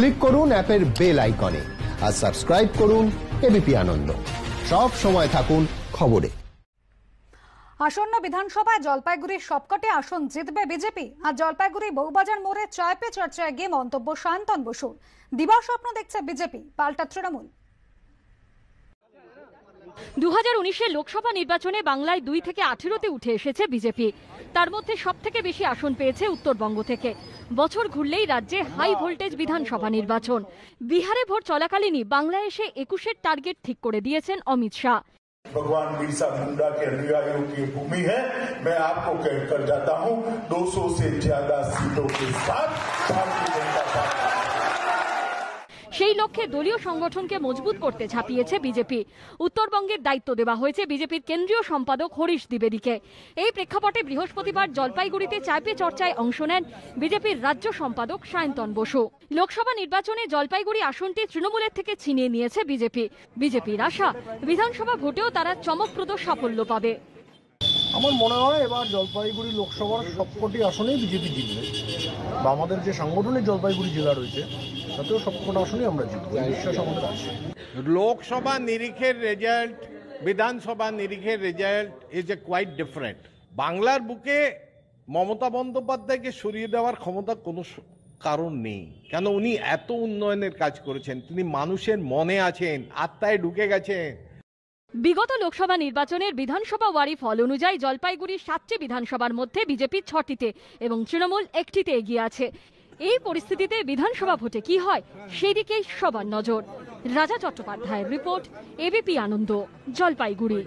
Click করুন অ্যাপের bell আইকনে আর সাবস্ক্রাইব করুন এবিপি আনন্দ। সব সময় থাকুন খবরে। আসন্ন বিধানসভায় জলপাইগুড়ির সবকটি আসন জিতবে বিজেপি। আর জলপাইগুড়ি বউবাজার মোড়ে চায় পে চর্চায় গিয়ে মন্তব্য সায়ন্তন বসুর। দিবা স্বপ্ন দেখছে বিজেপি, পাল্টা তৃণমূল। 2019-এর লোকসভা নির্বাচনে বাংলায় 2 থেকে 18-তে উঠে এসেছে বিজেপি। তার মধ্যে সবথেকে বেশি আসন পেয়েছে উত্তরবঙ্গ থেকে। বছর ঘুরলেই রাজ্যে হাই ভোল্টেজ বিধানসভা নির্বাচন। বিহারে ভোট চলাকালীনই বাংলায় এসে 21-এর টার্গেট ঠিক করে দিয়েছেন অমিত শাহ। भगवान बिरसा मुंडा के अनुयायियों की भूमि है। मैं आपको कहकर जाता हूं 200 से ज्यादा सीटों के साथ भारतीय जनता पार्टी। সেই লক্ষ্যে দলীয় সংগঠনকে মজবুত করতে ঝাঁপিয়েছে বিজেপি। উত্তরবঙ্গের দায়িত্ব দেওয়া হয়েছে বিজেপির কেন্দ্রীয় সম্পাদক হরিশ দ্বিবেদীকে। এই প্রেক্ষাপটে বৃহস্পতিবার জলপাইগুড়িতে চায় পে চর্চায় অংশ নেন বিজেপির রাজ্য সম্পাদক সায়ন্তন বসু। লোকসভা নির্বাচনে জলপাইগুড়ি আসনটি তৃণমূলের থেকে ছিনিয়ে নিয়েছে বিজেপি। বিজেপির আশা বিধানসভা ভোটেও তারা চমকপ্রদ সাফল্য পাবে। আমার মনে হয় এবার জলপাইগুড়ি লোকসভার সবকটি আসনেই বিজেপি জিতবে, বা আমাদের যে সাংগঠনিক জলপাইগুড়ি জেলা রয়েছে তাতেও সবকটা আসনেই আমরা জিতবো, বিশ্বাস আমাদের আছে। লোকসভা নিরিখের রেজাল্ট, বিধানসভা নিরিখের result is a quite different. বাংলার বুকে মমতা বন্দ্যোপাধ্যায়কে সরিয়ে দেওয়ার ক্ষমতা কোনো কারণ নেই, কেন উনি এত উন্নয়নের কাজ করেছেন, তিনি মানুষের মনে আছেন, আত্মায় ঢুকে গেছেন। বিগত লোকসভা নির্বাচনের বিধানসভা ওয়ারি ফল অনুযায়ী জলপাইগুড়ির 7টি বিধানসভার মধ্যে বিজেপি 6টিতে এবং তৃণমূল 1টিতে এগিয়ে আছে। এই পরিস্থিতিতে বিধানসভা ভোটে কি হয় সেদিকেই সবার নজর। রাজা চট্টোপাধ্যায়ের রিপোর্ট, এবিপি আনন্দ, জলপাইগুড়ি।